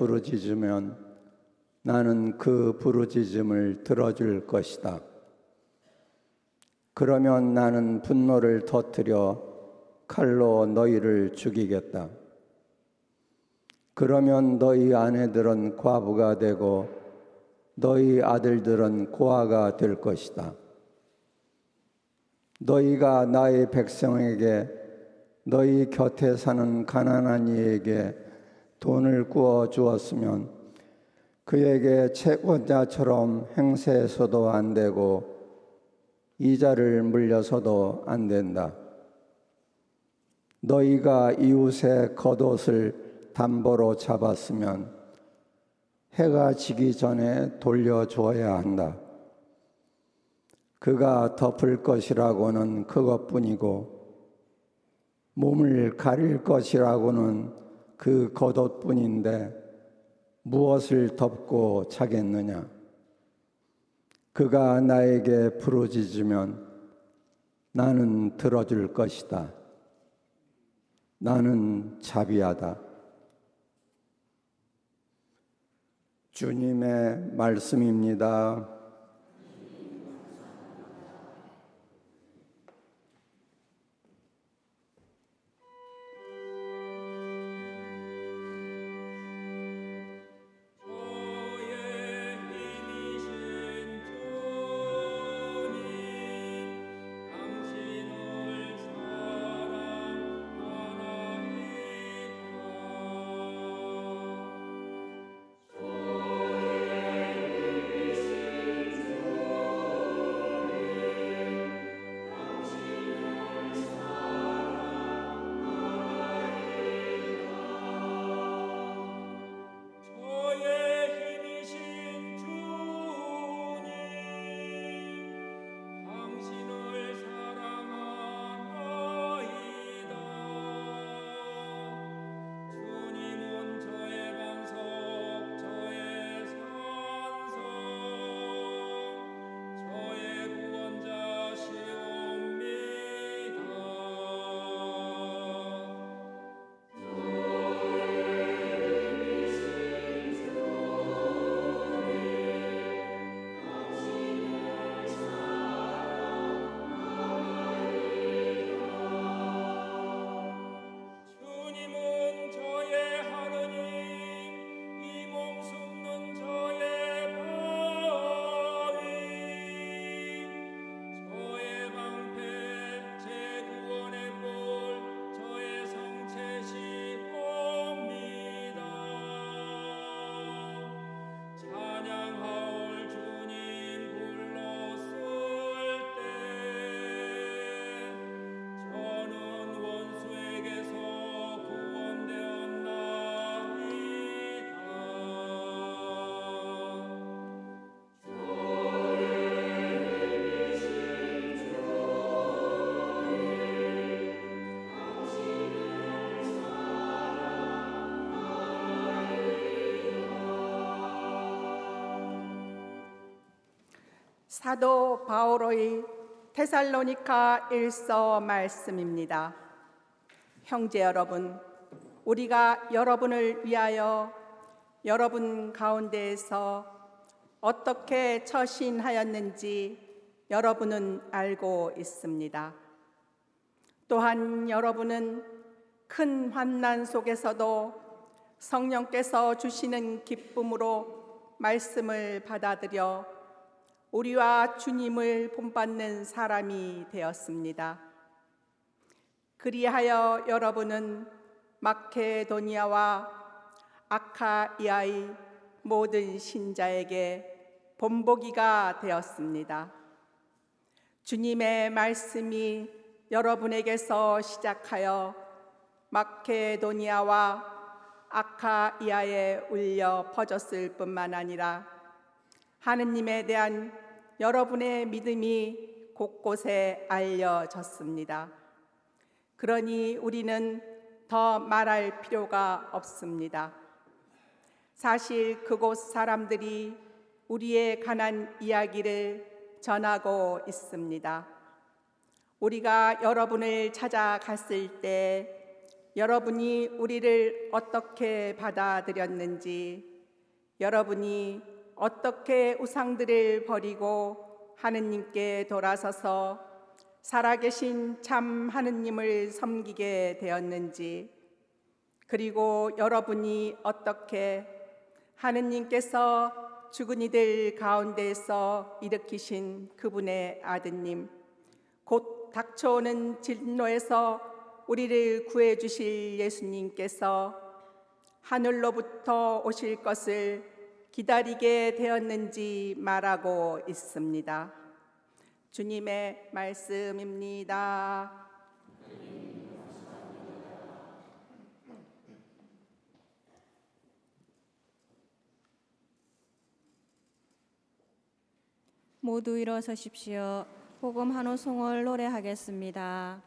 부르짖으면 나는 그 부르짖음을 들어줄 것이다. 그러면 나는 분노를 터뜨려 칼로 너희를 죽이겠다. 그러면 너희 아내들은 과부가 되고 너희 아들들은 고아가 될 것이다. 너희가 나의 백성에게, 너희 곁에 사는 가난한 이에게 돈을 구워 주었으면 그에게 채권자처럼 행세해서도 안 되고 이자를 물려서도 안 된다. 너희가 이웃의 겉옷을 담보로 잡았으면 해가 지기 전에 돌려줘야 한다. 그가 덮을 것이라고는 그것뿐이고 몸을 가릴 것이라고는 그 겉옷뿐인데 무엇을 덮고 자겠느냐? 그가 나에게 부르짖으면 나는 들어줄 것이다. 나는 자비하다. 주님의 말씀입니다. 사도 바오로의 데살로니가 1서 말씀입니다. 형제 여러분, 우리가 여러분을 위하여 여러분 가운데에서 어떻게 처신하였는지 여러분은 알고 있습니다. 또한 여러분은 큰 환난 속에서도 성령께서 주시는 기쁨으로 말씀을 받아들여 우리와 주님을 본받는 사람이 되었습니다. 그리하여 여러분은 마케도니아와 아카이아의 모든 신자에게 본보기가 되었습니다. 주님의 말씀이 여러분에게서 시작하여 마케도니아와 아카이아에 울려 퍼졌을 뿐만 아니라 하느님에 대한 여러분의 믿음이 곳곳에 알려졌습니다. 그러니 우리는 더 말할 필요가 없습니다. 사실 그곳 사람들이 우리에 관한 이야기를 전하고 있습니다. 우리가 여러분을 찾아갔을 때 여러분이 우리를 어떻게 받아들였는지, 여러분이 어떻게 우상들을 버리고 하느님께 돌아서서 살아계신 참 하느님을 섬기게 되었는지, 그리고 여러분이 어떻게 하느님께서 죽은 이들 가운데에서 일으키신 그분의 아드님, 곧 닥쳐오는 진노에서 우리를 구해 주실 예수님께서 하늘로부터 오실 것을 기다리게 되었는지 말하고 있습니다. 주님의 말씀입니다. 모두 일어서십시오. 복음 한 호송을 노래하겠습니다.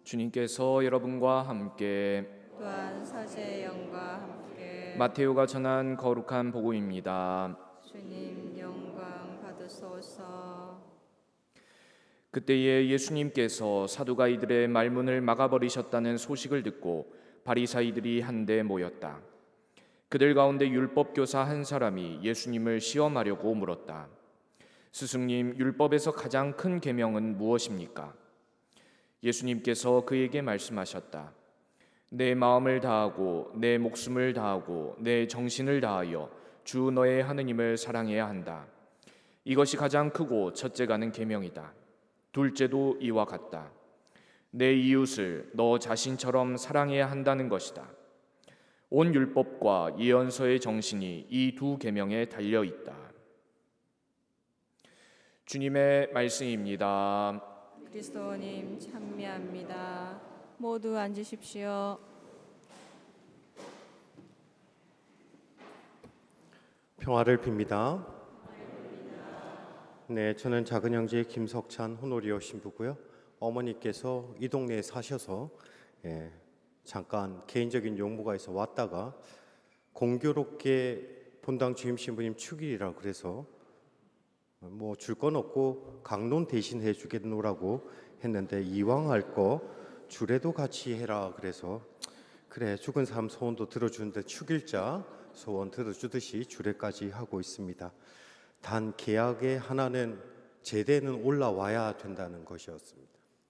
주님께서 여러분과 함께 또한 사제의 영과 함께 마테오가 전한 거룩한 복음입니다. 주님 영광 받으소서. 그때에 예수님께서 사두가이들의 말문을 막아버리셨다는 소식을 듣고 바리사이들이 한데 모였다. 그들 가운데 율법교사 한 사람이 예수님을 시험하려고 물었다. 스승님, 율법에서 가장 큰 계명은 무엇입니까? 예수님께서 그에게 말씀하셨다. 내 마음을 다하고 내 목숨을 다하고 내 정신을 다하여 주 너의 하느님을 사랑해야 한다. 이것이 가장 크고 첫째가는 계명이다. 둘째도 이와 같다. 내 이웃을 너 자신처럼 사랑해야 한다는 것이다. 온 율법과 예언서의 정신이 이 두 계명에 달려 있다. 주님의 말씀입니다. 그리스도님 찬미합니다. 모두 앉으십시오. 평화를 빕니다. 네, 저는 작은 형제 김석찬 호노리오 신부고요. 어머니께서 이 동네에 사셔서 잠깐 개인적인 용무가 있어 왔다가 공교롭게 본당 주임 신부님 축일이라 그래서 뭐 줄 건 없고 강론 대신 해주겠노라고 했는데 이왕 할 거 주례도 같이 해라 그래서 그래 죽은 사람 소원도 들어주는데 축일자 소원 들어주듯이 주례까지 하고 있습니다. 단 계약의 하나는 제대는 올라와야 된다는 것이었습니다.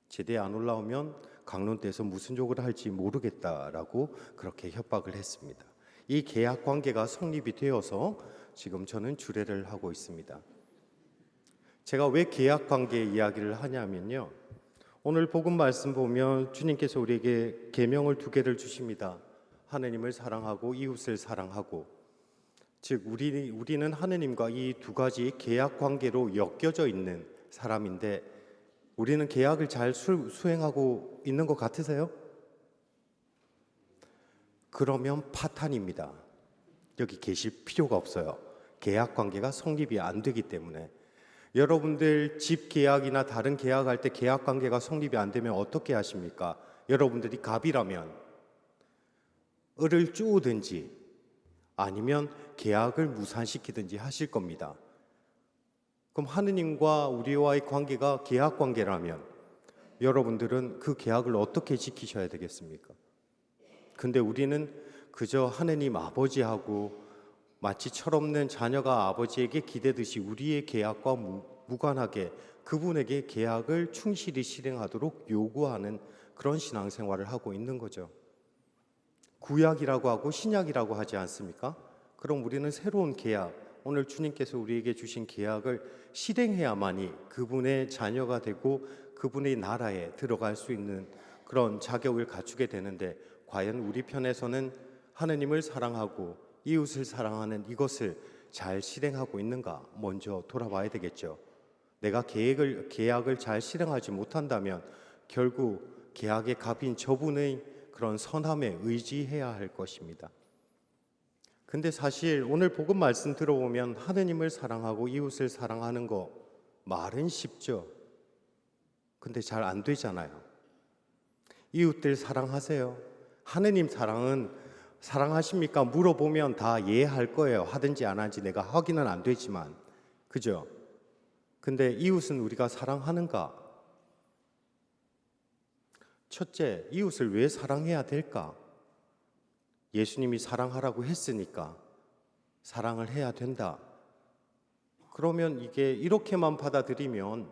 제대 안 올라오면 강론 때에서 무슨 욕을 할지 모르겠다라고 그렇게 협박을 했습니다. 이 계약 관계가 성립이 되어서 지금 저는 주례를 하고 있습니다. 제가 왜 계약 관계 이야기를 하냐면요, 오늘 복음 말씀 보면 주님께서 우리에게 계명을 두 개를 주십니다. 하느님을 사랑하고 이웃을 사랑하고, 즉 우리는 하느님과 이 두 가지 계약 관계로 엮여져 있는 사람인데 우리는 계약을 잘 수행하고 있는 것 같으세요? 그러면 파탄입니다. 여기 계실 필요가 없어요. 계약 관계가 성립이 안 되기 때문에. 여러분들 집 계약이나 다른 계약할 때 계약 관계가 성립이 안 되면 어떻게 하십니까? 여러분들이 갑이라면 을을 쪼든지 아니면 계약을 무산시키든지 하실 겁니다. 그럼 하느님과 우리와의 관계가 계약 관계라면 여러분들은 그 계약을 어떻게 지키셔야 되겠습니까? 근데 우리는 그저 하느님 아버지하고 마치 철없는 자녀가 아버지에게 기대듯이 우리의 계약과 무관하게 그분에게 계약을 충실히 실행하도록 요구하는 그런 신앙생활을 하고 있는 거죠. 구약이라고 하고 신약이라고 하지 않습니까? 그럼 우리는 새로운 계약, 오늘 주님께서 우리에게 주신 계약을 실행해야만이 그분의 자녀가 되고 그분의 나라에 들어갈 수 있는 그런 자격을 갖추게 되는데, 과연 우리 편에서는 하느님을 사랑하고 이웃을 사랑하는 이것을 잘 실행하고 있는가 먼저 돌아봐야 되겠죠. 내가 계약을 잘 실행하지 못한다면 결국 계약의 갑인 저분의 그런 선함에 의지해야 할 것입니다. 근데 사실 오늘 복음 말씀 들어보면 하느님을 사랑하고 이웃을 사랑하는 거 말은 쉽죠. 근데 잘 안 되잖아요. 이웃들 사랑하세요. 하느님 사랑하십니까? 물어보면 다 예 할 거예요. 하든지 안 하든지 내가 확인은 안 되지만. 그죠? 근데 이웃은 우리가 사랑하는가? 첫째, 이웃을 왜 사랑해야 될까? 예수님이 사랑하라고 했으니까 사랑을 해야 된다. 그러면 이게 이렇게만 받아들이면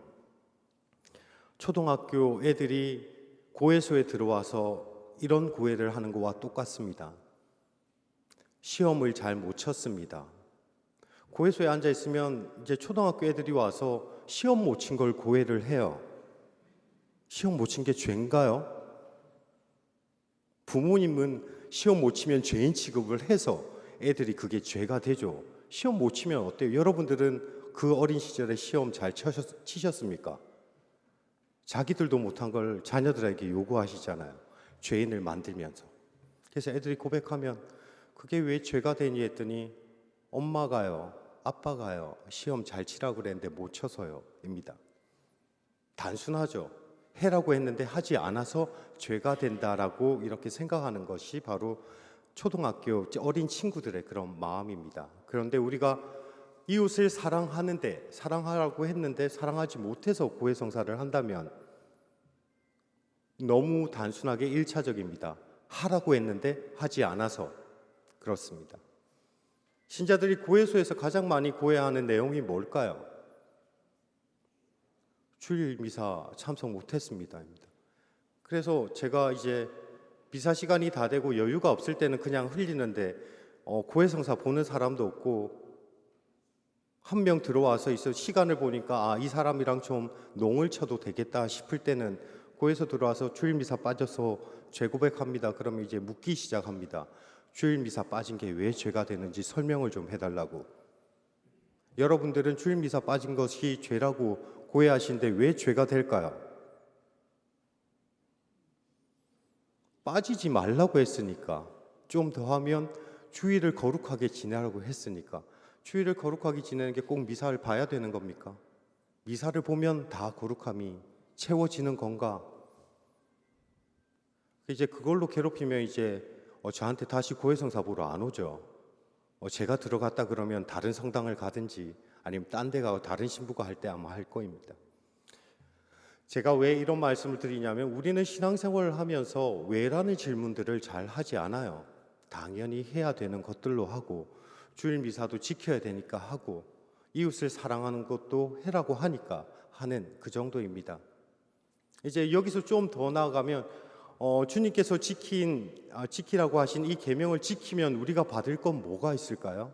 초등학교 애들이 고해소에 들어와서 이런 고해를 하는 거와 똑같습니다. 시험을 잘 못 쳤습니다. 고해소에 앉아 있으면 이제 초등학교 애들이 와서 시험 못 친 걸 고해를 해요. 시험 못 친 게 죄인가요? 부모님은 시험 못 치면 죄인 취급을 해서 애들이 그게 죄가 되죠. 시험 못 치면 어때요? 여러분들은 그 어린 시절에 시험 잘 치셨습니까? 자기들도 못한 걸 자녀들에게 요구하시잖아요. 죄인을 만들면서. 그래서 애들이 고백하면 그게 왜 죄가 되니 했더니 엄마가요, 아빠가요, 시험 잘 치라고 그랬는데 못 쳐서요 입니다. 단순하죠. 해라고 했는데 하지 않아서 죄가 된다라고 이렇게 생각하는 것이 바로 초등학교 어린 친구들의 그런 마음입니다. 그런데 우리가 이웃을 사랑하라고 했는데 사랑하지 못해서 고해성사를 한다면 너무 단순하게 1차적입니다. 하라고 했는데 하지 않아서 그렇습니다. 신자들이 고해소에서 가장 많이 고해하는 내용이 뭘까요? 주일 미사 참석 못했습니다. 그래서 제가 이제 미사 시간이 다 되고 여유가 없을 때는 그냥 흘리는데 고해성사 보는 사람도 없고 한 명 들어와서 있어 시간을 보니까 이 사람이랑 좀 농을 쳐도 되겠다 싶을 때는 고해서 들어와서 주일 미사 빠져서 죄 고백합니다. 그러면 이제 묻기 시작합니다. 주일 미사 빠진 게 왜 죄가 되는지 설명을 좀 해달라고. 여러분들은 주일 미사 빠진 것이 죄라고 고해하시는데 왜 죄가 될까요? 빠지지 말라고 했으니까, 좀 더 하면 주일을 거룩하게 지내라고 했으니까. 주일을 거룩하게 지내는 게 꼭 미사를 봐야 되는 겁니까? 미사를 보면 다 거룩함이 채워지는 건가? 이제 그걸로 괴롭히면 이제 저한테 다시 고해성사 보러 안 오죠. 제가 들어갔다 그러면 다른 성당을 가든지 아니면 딴 데 가고 다른 신부가 할 때 아마 할 거입니다. 제가 왜 이런 말씀을 드리냐면 우리는 신앙생활을 하면서 왜라는 질문들을 잘 하지 않아요. 당연히 해야 되는 것들로 하고 주일 미사도 지켜야 되니까 하고 이웃을 사랑하는 것도 해라고 하니까 하는 그 정도입니다. 이제 여기서 좀 더 나아가면 주님께서 지키라고 하신 이 계명을 지키면 우리가 받을 건 뭐가 있을까요?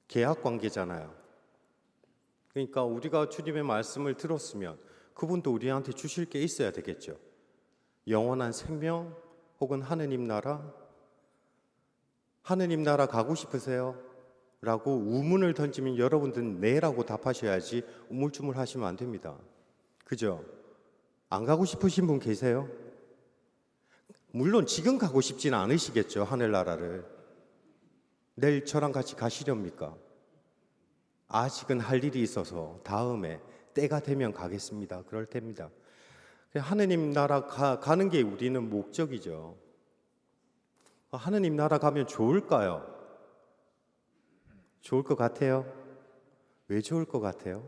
계약 관계잖아요. 그러니까 우리가 주님의 말씀을 들었으면 그분도 우리한테 주실 게 있어야 되겠죠. 영원한 생명 혹은 하느님 나라. 하느님 나라 가고 싶으세요? 라고 우문을 던지면 여러분들은 네라고 답하셔야지 우물쭈물 하시면 안 됩니다. 그죠? 안 가고 싶으신 분 계세요? 물론 지금 가고 싶지는 않으시겠죠. 하늘나라를. 내일 저랑 같이 가시렵니까? 아직은 할 일이 있어서 다음에 때가 되면 가겠습니다. 그럴 때입니다. 하느님 나라 가는 게 우리는 목적이죠. 하느님 나라 가면 좋을까요? 좋을 것 같아요? 왜 좋을 것 같아요?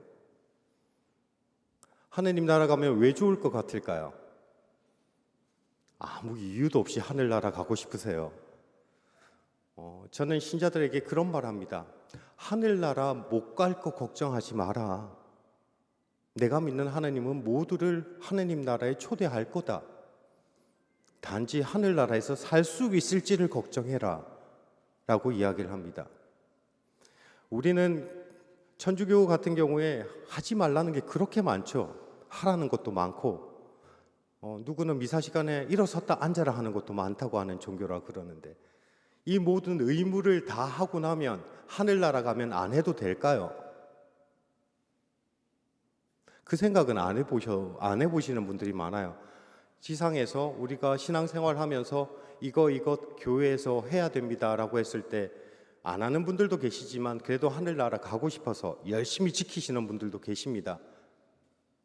하느님 나라 가면 왜 좋을 것 같을까요? 아무 이유도 없이 하늘나라 가고 싶으세요? 저는 신자들에게 그런 말 합니다. 하늘나라 못 갈 거 걱정하지 마라. 내가 믿는 하나님은 모두를 하느님 나라에 초대할 거다. 단지 하늘나라에서 살 수 있을지를 걱정해라 라고 이야기를 합니다. 우리는 천주교 같은 경우에 하지 말라는 게 그렇게 많죠. 하라는 것도 많고, 누구는 미사 시간에 일어섰다 앉아라 하는 것도 많다고 하는 종교라 그러는데, 이 모든 의무를 다 하고 나면 하늘나라 가면 안 해도 될까요? 그 생각은 안 해보시는 분들이 많아요. 지상에서 우리가 신앙생활 하면서 이거 교회에서 해야 됩니다라고 했을 때 안 하는 분들도 계시지만 그래도 하늘나라 가고 싶어서 열심히 지키시는 분들도 계십니다.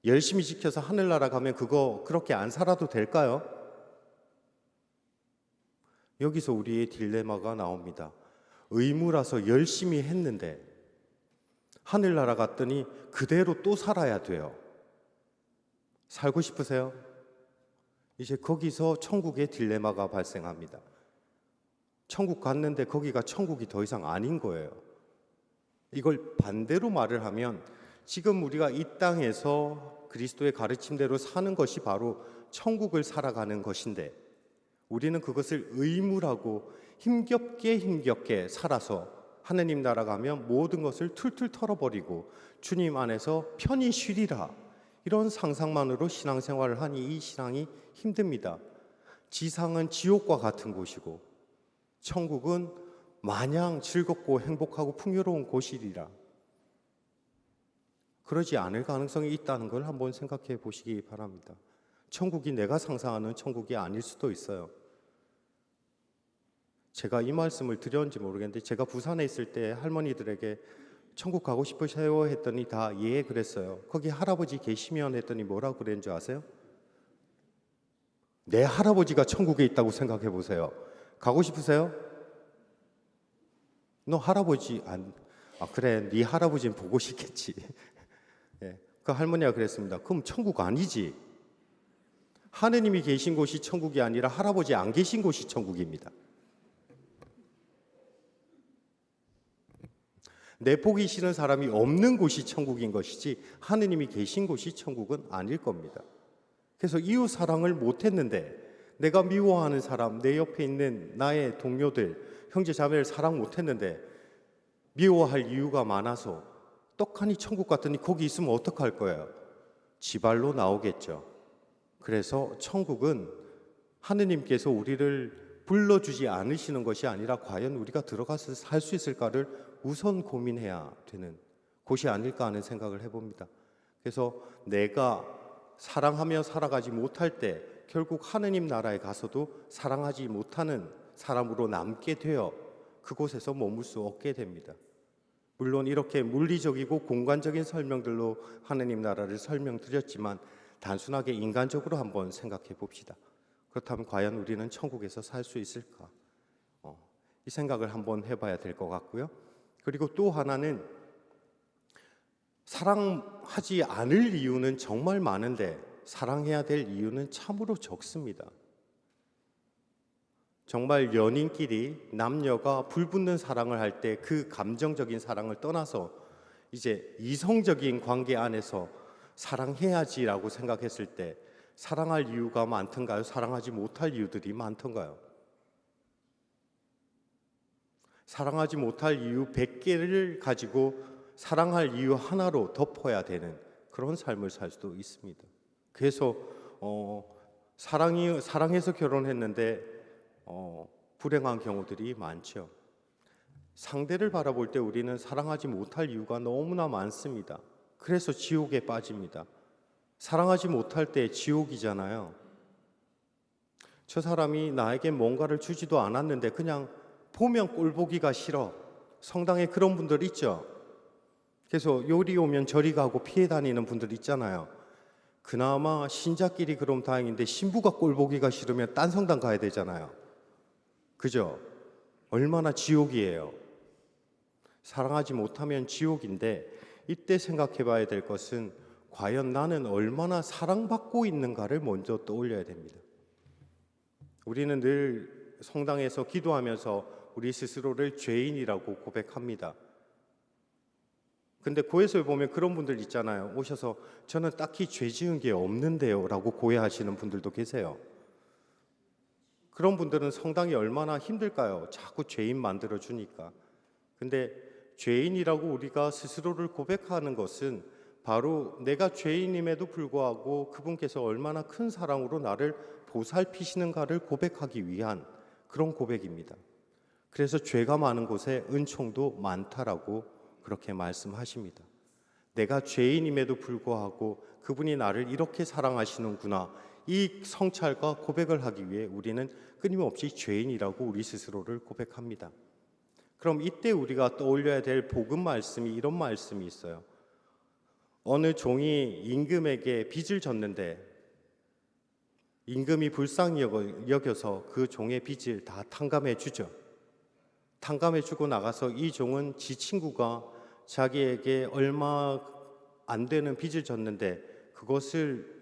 열심히 지켜서 하늘나라 가면 그거 그렇게 안 살아도 될까요? 여기서 우리의 딜레마가 나옵니다. 의무라서 열심히 했는데 하늘나라 갔더니 그대로 또 살아야 돼요. 살고 싶으세요? 이제 거기서 천국의 딜레마가 발생합니다. 천국 갔는데 거기가 천국이 더 이상 아닌 거예요. 이걸 반대로 말을 하면 지금 우리가 이 땅에서 그리스도의 가르침대로 사는 것이 바로 천국을 살아가는 것인데, 우리는 그것을 의무라고 힘겹게 살아서 하느님 나라 가면 모든 것을 툴툴 털어버리고 주님 안에서 편히 쉬리라, 이런 상상만으로 신앙생활을 하니 이 신앙이 힘듭니다. 지상은 지옥과 같은 곳이고 천국은 마냥 즐겁고 행복하고 풍요로운 곳이리라. 그러지 않을 가능성이 있다는 걸 한번 생각해 보시기 바랍니다. 천국이 내가 상상하는 천국이 아닐 수도 있어요. 제가 이 말씀을 드렸는지 모르겠는데, 제가 부산에 있을 때 할머니들에게 천국 가고 싶으세요 했더니 다 예 그랬어요. 거기 할아버지 계시면 했더니 뭐라고 그랬는 줄 아세요? 내 할아버지가 천국에 있다고 생각해 보세요. 가고 싶으세요? 너 할아버지 그래, 네 할아버지는 보고 싶겠지. 예, 그 할머니가 그랬습니다. 그럼 천국 아니지. 하느님이 계신 곳이 천국이 아니라 할아버지 안 계신 곳이 천국입니다. 내포기 싫은 사람이 없는 곳이 천국인 것이지 하느님이 계신 곳이 천국은 아닐 겁니다. 그래서 이웃 사랑을 못했는데, 내가 미워하는 사람, 내 옆에 있는 나의 동료들, 형제 자매를 사랑 못했는데 미워할 이유가 많아서 떡하니 천국 갔더니 거기 있으면 어떡할 거예요? 지발로 나오겠죠. 그래서 천국은 하느님께서 우리를 불러주지 않으시는 것이 아니라 과연 우리가 들어가서 살 수 있을까를 우선 고민해야 되는 곳이 아닐까 하는 생각을 해봅니다. 그래서 내가 사랑하며 살아가지 못할 때 결국 하느님 나라에 가서도 사랑하지 못하는 사람으로 남게 되어 그곳에서 머물 수 없게 됩니다. 물론 이렇게 물리적이고 공간적인 설명들로 하느님 나라를 설명드렸지만 단순하게 인간적으로 한번 생각해 봅시다. 그렇다면 과연 우리는 천국에서 살 수 있을까? 이 생각을 한번 해봐야 될 것 같고요. 그리고 또 하나는, 사랑하지 않을 이유는 정말 많은데 사랑해야 될 이유는 참으로 적습니다. 정말 연인끼리 남녀가 불붙는 사랑을 할 때 그 감정적인 사랑을 떠나서 이제 이성적인 관계 안에서 사랑해야지라고 생각했을 때 사랑할 이유가 많던가요? 사랑하지 못할 이유들이 많던가요? 사랑하지 못할 이유 100개를 가지고 사랑할 이유 하나로 덮어야 되는 그런 삶을 살 수도 있습니다. 그래서 사랑해서 결혼했는데 불행한 경우들이 많죠. 상대를 바라볼 때 우리는 사랑하지 못할 이유가 너무나 많습니다. 그래서 지옥에 빠집니다. 사랑하지 못할 때 지옥이잖아요. 저 사람이 나에게 뭔가를 주지도 않았는데 그냥 보면 꼴보기가 싫어. 성당에 그런 분들 있죠. 그래서 요리 오면 저리 가고 피해 다니는 분들 있잖아요. 그나마 신자끼리 그럼 다행인데 신부가 꼴보기가 싫으면 딴 성당 가야 되잖아요. 그죠? 얼마나 지옥이에요. 사랑하지 못하면 지옥인데, 이때 생각해 봐야 될 것은 과연 나는 얼마나 사랑받고 있는가를 먼저 떠올려야 됩니다. 우리는 늘 성당에서 기도하면서 우리 스스로를 죄인이라고 고백합니다. 근데 고해서에 보면 그런 분들 있잖아요. 오셔서 저는 딱히 죄 지은 게 없는데요 라고 고해하시는 분들도 계세요. 그런 분들은 성당이 얼마나 힘들까요? 자꾸 죄인 만들어 주니까. 근데 죄인이라고 우리가 스스로를 고백하는 것은 바로 내가 죄인임에도 불구하고 그분께서 얼마나 큰 사랑으로 나를 보살피시는가를 고백하기 위한 그런 고백입니다. 그래서 죄가 많은 곳에 은총도 많다라고 그렇게 말씀하십니다. 내가 죄인임에도 불구하고 그분이 나를 이렇게 사랑하시는구나, 이 성찰과 고백을 하기 위해 우리는 끊임없이 죄인이라고 우리 스스로를 고백합니다. 그럼 이때 우리가 떠올려야 될 복음 말씀이 이런 말씀이 있어요. 어느 종이 임금에게 빚을 졌는데 임금이 불쌍히 여겨서 그 종의 빚을 다 탕감해 주죠. 탕감해 주고 나가서 이 종은 지 친구가 자기에게 얼마 안 되는 빚을 졌는데 그것을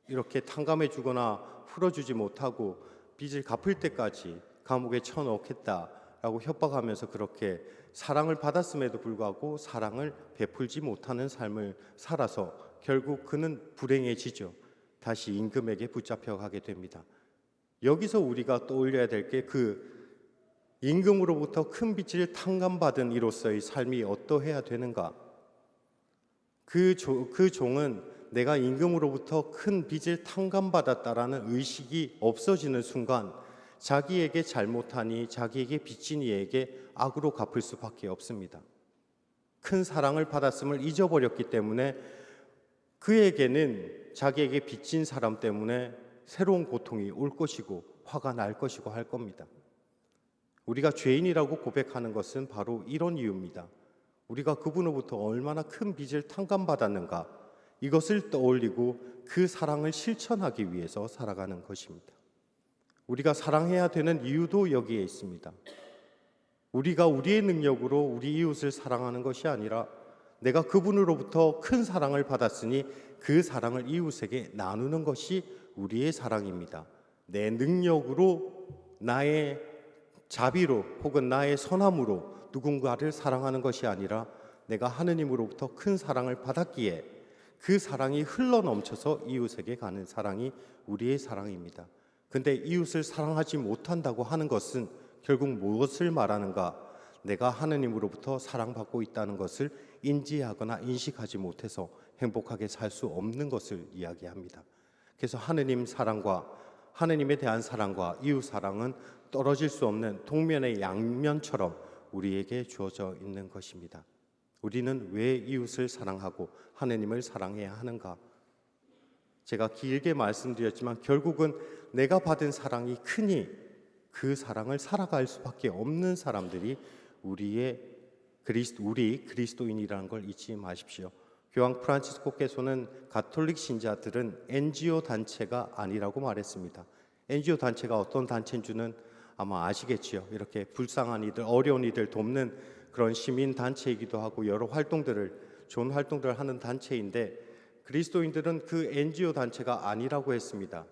이렇게 탕감해 주거나 풀어주지 못하고 빚을 갚을 때까지 감옥에 쳐넣겠다라고 협박하면서 그렇게 사랑을 받았음에도 불구하고 사랑을 베풀지 못하는 삶을 살아서 결국 그는 불행해지죠. 다시 임금에게 붙잡혀가게 됩니다. 여기서 우리가 떠올려야 될 게 그 임금으로부터 큰 빚을 탕감받은 이로서의 삶이 어떠해야 되는가? 그 종은 내가 임금으로부터 큰 빚을 탕감받았다라는 의식이 없어지는 순간 자기에게 잘못하니 자기에게 빚진 이에게 악으로 갚을 수밖에 없습니다. 큰 사랑을 받았음을 잊어버렸기 때문에 그에게는 자기에게 빚진 사람 때문에 새로운 고통이 올 것이고 화가 날 것이고 할 겁니다. 우리가 죄인이라고 고백하는 것은 바로 이런 이유입니다. 우리가 그분으로부터 얼마나 큰 빚을 탕감받았는가, 이것을 떠올리고 그 사랑을 실천하기 위해서 살아가는 것입니다. 우리가 사랑해야 되는 이유도 여기에 있습니다. 우리가 우리의 능력으로 우리 이웃을 사랑하는 것이 아니라 내가 그분으로부터 큰 사랑을 받았으니 그 사랑을 이웃에게 나누는 것이 우리의 사랑입니다. 내 능력으로, 나의 자비로 혹은 나의 선함으로 누군가를 사랑하는 것이 아니라 내가 하느님으로부터 큰 사랑을 받았기에 그 사랑이 흘러넘쳐서 이웃에게 가는 사랑이 우리의 사랑입니다. 근데 이웃을 사랑하지 못한다고 하는 것은 결국 무엇을 말하는가? 내가 하느님으로부터 사랑받고 있다는 것을 인지하거나 인식하지 못해서 행복하게 살 수 없는 것을 이야기합니다. 그래서 하느님 사랑과 하느님에 대한 사랑과 이웃 사랑은 떨어질 수 없는 동면의 양면처럼 우리에게 주어져 있는 것입니다. 우리는 왜 이웃을 사랑하고 하느님을 사랑해야 하는가? 제가 길게 말씀드렸지만 결국은 내가 받은 사랑이 크니 그 사랑을 살아갈 수밖에 없는 사람들이 우리 그리스도인이라는 걸 잊지 마십시오. 교황 프란치스코께서는 가톨릭 신자들은 NGO 단체가 아니라고 말했습니다. NGO 단체가 어떤 단체인 줄은 아마 아시겠지요. 이렇게 불쌍한 이들, 어려운 이들 돕는 그런 시민 단체이기도 하고 여러 좋은 활동들을 하는 단체인데 그리스도인들은 그 NGO 단체가 아니라고 했습니다.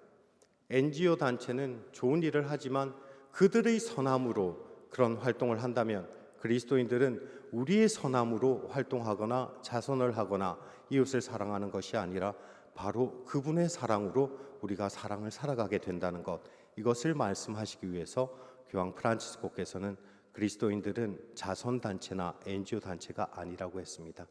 NGO 단체는 좋은 일을 하지만 그들의 선함으로 그런 활동을 한다면 그리스도인들은 우리의 선함으로 활동하거나 자선을 하거나 이웃을 사랑하는 것이 아니라 바로 그분의 사랑으로 우리가 사랑을 살아가게 된다는 것, 이것을 말씀하시기 위해서 교황 프란치스코께서는 그리스도인들은 자선단체나 NGO 단체가 아니라고 했습니다.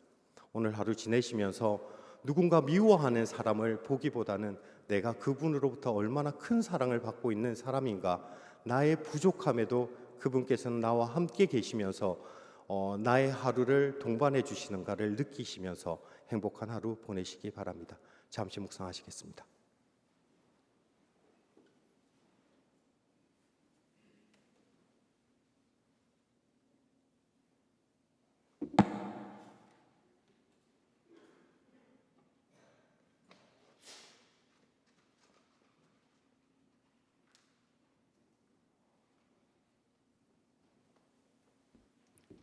오늘 하루 지내시면서 누군가 미워하는 사람을 보기보다는 내가 그분으로부터 얼마나 큰 사랑을 받고 있는 사람인가, 나의 부족함에도 그분께서는 나와 함께 계시면서 나의 하루를 동반해 주시는가를 느끼시면서 행복한 하루 보내시기 바랍니다. 잠시 묵상하시겠습니다.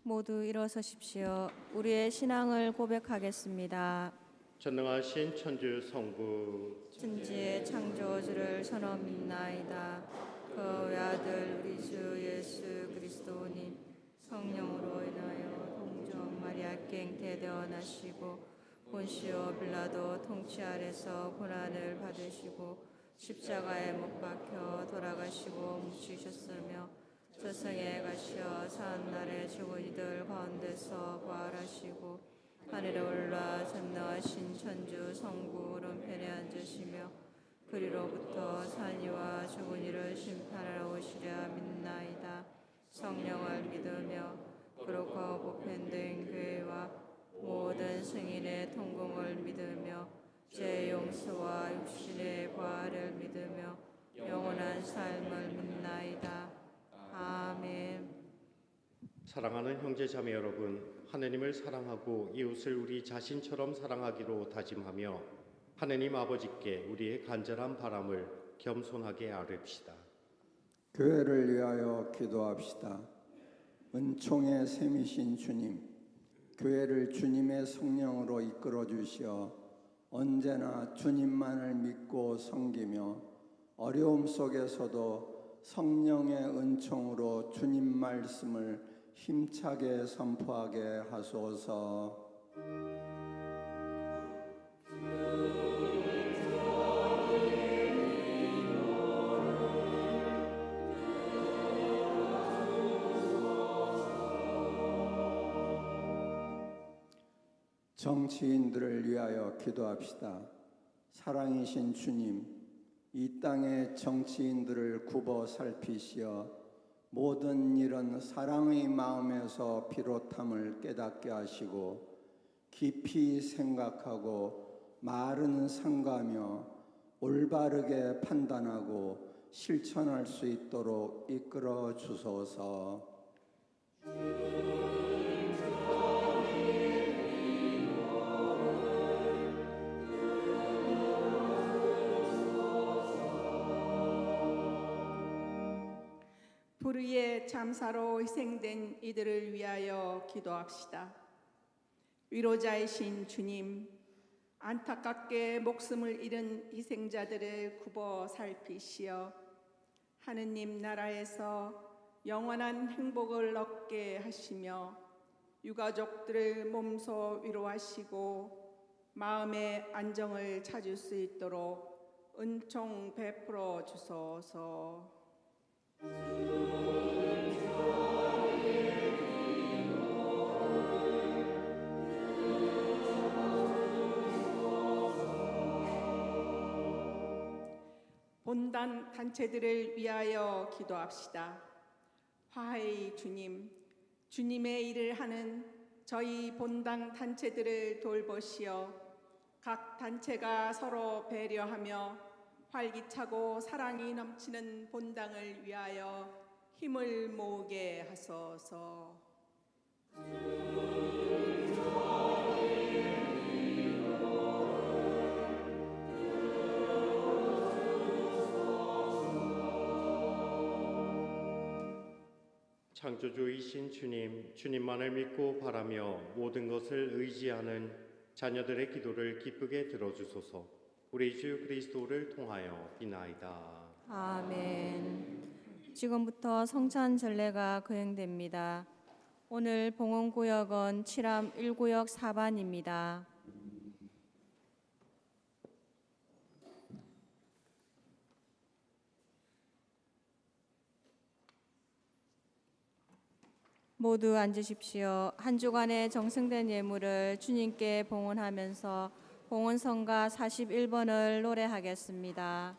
모두 일어서십시오. 우리의 신앙을 고백하겠습니다. 전능하신 천주 성부 천지의 창조주를 선언 믿나이다. 그 외아들 우리 주 예수 그리스도님 성령으로 인하여 동정 마리아께 잉태되어 나시고 본시오 빌라도 통치 아래서 고난을 받으시고 십자가에 못 박혀 돌아가시고 묻히셨으며 저승에 가시어 사한날에 죽은 이들 가운데서 부활하시고 하늘에 올라 전능하신 천주 성부 오른편에 앉으시며 그리로부터 산이와 죽은 이를 심판하러 오시려 믿나이다. 성령을 믿으며 그렇고 보편된 교회와 모든 승인의 통공을 믿으며 죄 용서와 육신의 부활을 믿으며 영원한 삶을 믿나이다. 아멘. 사랑하는 형제자매 여러분, 하느님을 사랑하고 이웃을 우리 자신처럼 사랑하기로 다짐하며 하느님 아버지께 우리의 간절한 바람을 겸손하게 아뢰읍시다. 교회를 위하여 기도합시다. 은총의 샘이신 주님, 교회를 주님의 성령으로 이끌어 주시어 언제나 주님만을 믿고 섬기며 어려움 속에서도 성령의 은총으로 주님 말씀을 힘차게 선포하게 하소서. 정치인들을 위하여 기도합시다. 사랑이신 주님, 이 땅의 정치인들을 굽어 살피시어 모든 일은 사랑의 마음에서 비롯함을 깨닫게 하시고 깊이 생각하고 말은 삼가며 올바르게 판단하고 실천할 수 있도록 이끌어 주소서. 불의의 참사로 희생된 이들을 위하여 기도합시다. 위로자이신 주님, 안타깝게 목숨을 잃은 희생자들을 굽어 살피시어 하느님 나라에서 영원한 행복을 얻게 하시며 유가족들을 몸소 위로하시고 마음의 안정을 찾을 수 있도록 은총 베풀어 주소서. 본당 단체들을 위하여 기도합시다. 화해의 주님, 주님의 일을 하는 저희 본당 단체들을 돌보시어 각 단체가 서로 배려하며 활기차고 사랑이 넘치는 본당을 위하여 힘을 모으게 하소서. 창조주이신 주님, 주님만을 믿고 바라며 모든 것을 의지하는 자녀들의 기도를 기쁘게 들어주소서. 우리 주 그리스도를 통하여 비나이다. 아멘. 지금부터 성찬 전례가 거행됩니다. 오늘 봉헌구역은 7암 1구역 4반입니다. 모두 앉으십시오. 한 주간의 정승된 예물을 주님께 봉헌하면서 봉헌성가 41번을 노래하겠습니다.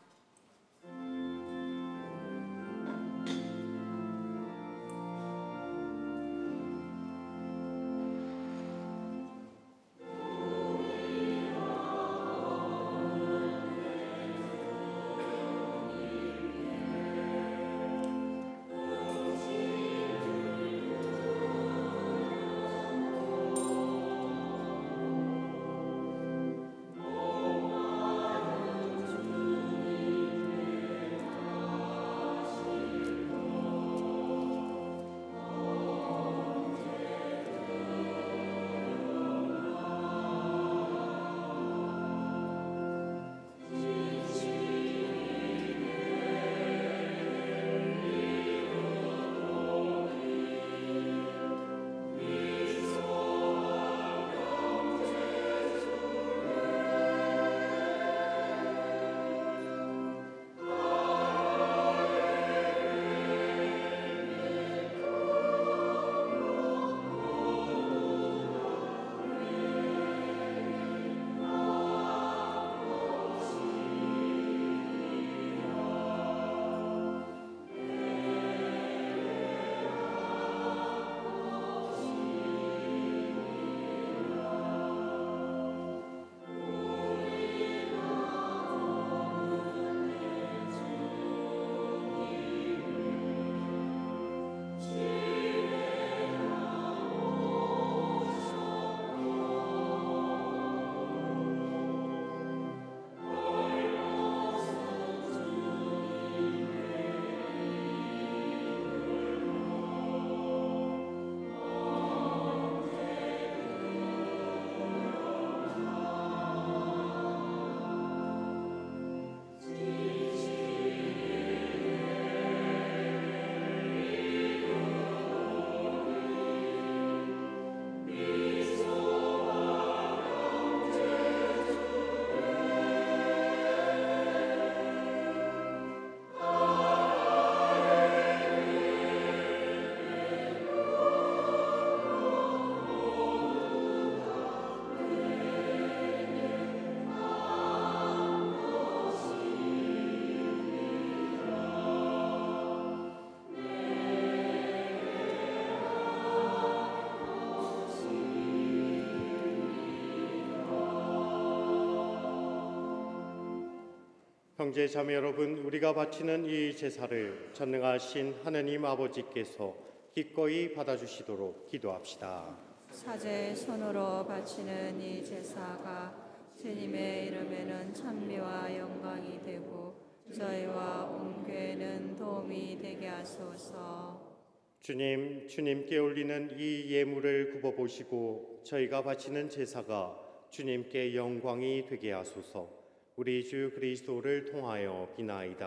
형제 자매 여러분, 우리가 바치는 이 제사를 전능하신 하느님 아버지께서 기꺼이 받아주시도록 기도합시다. 사제의 손으로 바치는 이 제사가 주님의 이름에는 찬미와 영광이 되고 저희와 온 교회는 도움이 되게 하소서. 주님께 올리는 이 예물을 굽어보시고 저희가 바치는 제사가 주님께 영광이 되게 하소서. 우리 주 그리스도를 통하여 비나이다.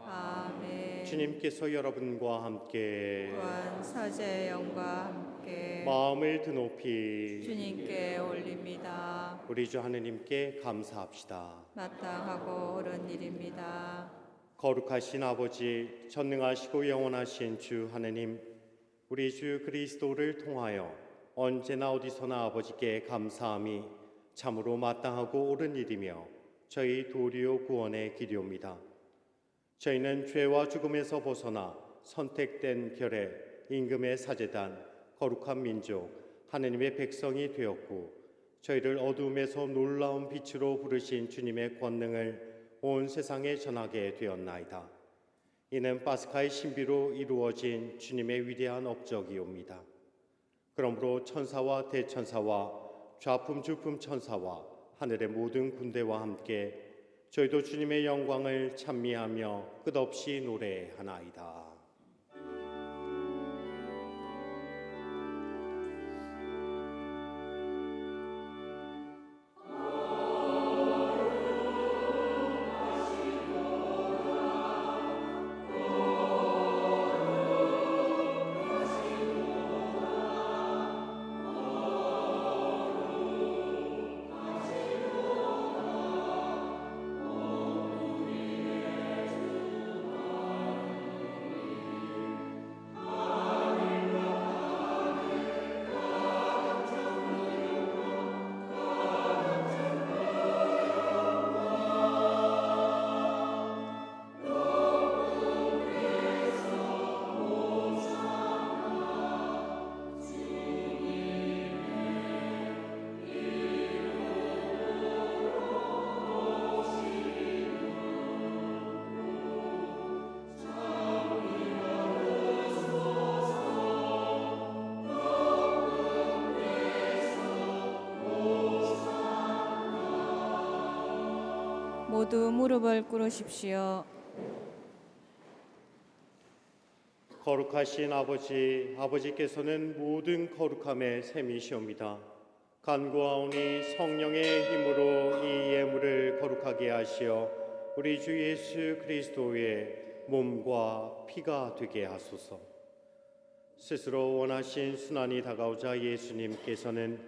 아멘. 주님께서 여러분과 함께 또한 사제의 영과 함께 마음을 드높이 주님께 올립니다. 우리 주 하느님께 감사합시다. 마땅하고 옳은 일입니다. 거룩하신 아버지, 전능하시고 영원하신 주 하느님, 우리 주 그리스도를 통하여 언제나 어디서나 아버지께 감사함이 참으로 마땅하고 옳은 일이며 저희 도리오 구원의 길이옵니다. 저희는 죄와 죽음에서 벗어나 선택된 결의 임금의 사제단 거룩한 민족 하느님의 백성이 되었고 저희를 어두움에서 놀라운 빛으로 부르신 주님의 권능을 온 세상에 전하게 되었나이다. 이는 파스카의 신비로 이루어진 주님의 위대한 업적이옵니다. 그러므로 천사와 대천사와 좌품주품 천사와 하늘의 모든 군대와 함께 저희도 주님의 영광을 찬미하며 끝없이 노래하나이다. 모두 무릎을 꿇으십시오. 거룩하신 아버지, 아버지께서는 모든 거룩함의 셈이시옵니다. 간구하오니 성령의 힘으로 이 예물을 거룩하게 하시어 우리 주 예수 그리스도의 몸과 피가 되게 하소서. 스스로 원하신 순환이 다가오자 예수님께서는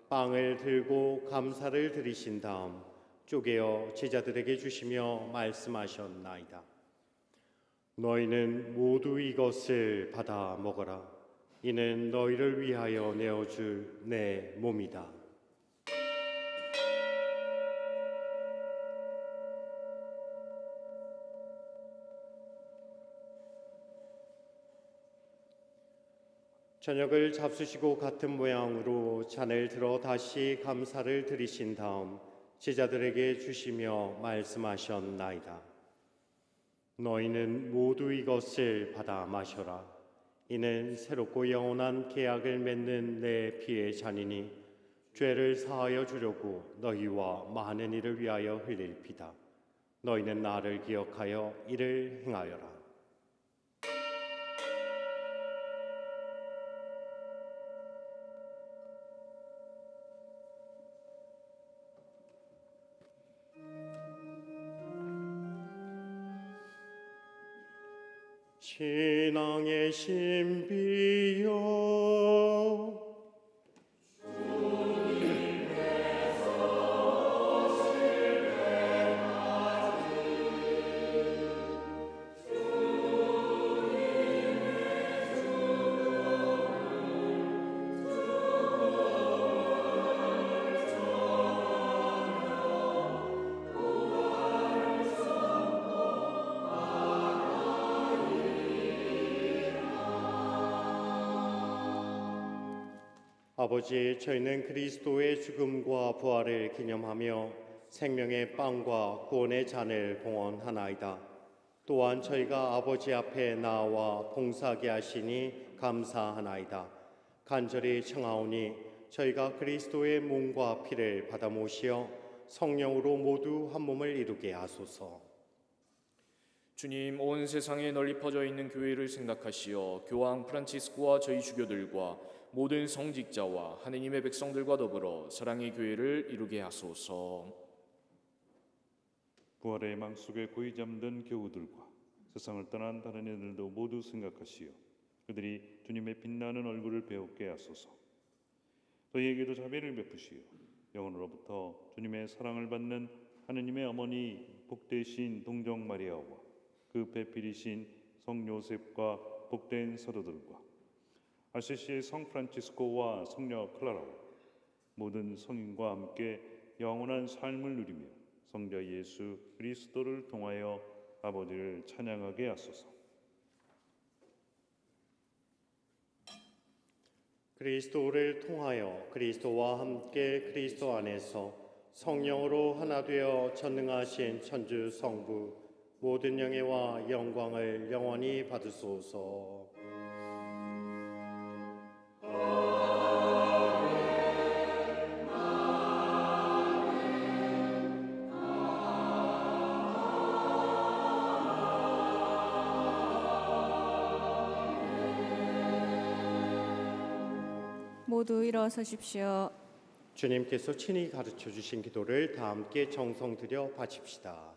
빵을 들고 감사를 드리신 다음 쪼개어 제자들에게 주시며 말씀하셨나이다. 너희는 모두 이것을 받아 먹어라. 이는 너희를 위하여 내어줄 내 몸이다. 저녁을 잡수시고 같은 모양으로 잔을 들어 다시 감사를 드리신 다음 제자들에게 주시며 말씀하셨나이다. 너희는 모두 이것을 받아 마셔라. 이는 새롭고 영원한 계약을 맺는 내 피의 잔이니 죄를 사하여 주려고 너희와 많은 이를 위하여 흘릴 피다. 너희는 나를 기억하여 이를 행하여라. 신앙의 신비여 아버지, 저희는 그리스도의 죽음과 부활을 기념하며 생명의 빵과 구원의 잔을 봉헌하나이다. 또한 저희가 아버지 앞에 나와 봉사하게 하시니 감사하나이다. 간절히 청하오니 저희가 그리스도의 몸과 피를 받아 모시어 성령으로 모두 한 몸을 이루게 하소서. 주님, 온 세상에 널리 퍼져 있는 교회를 생각하시어 교황 프란치스코와 저희 주교들과 모든 성직자와 하느님의 백성들과 더불어 사랑의 교회를 이루게 하소서. 부활의 망 속에 고이 잠든 교우들과 세상을 떠난 다른 이들도 모두 생각하시어 그들이 주님의 빛나는 얼굴을 배우게 하소서. 너희에게도 자비를 베푸시어 영원으로부터 주님의 사랑을 받는 하느님의 어머니 복되신 동정 마리아와 그 배필이신 성 요셉과 복된 성도들과 아시시의 성 프란치스코와 성녀 클라라와 모든 성인과 함께 영원한 삶을 누리며 성자 예수 그리스도를 통하여 아버지를 찬양하게 하소서. 그리스도를 통하여 그리스도와 함께 그리스도 안에서 성령으로 하나 되어 전능하신 천주 성부 모든 영예와 영광을 영원히 받으소서. 모두 일어서십시오. 주님께서 친히 가르쳐 주신 기도를 다 함께 정성 들여 바칩시다.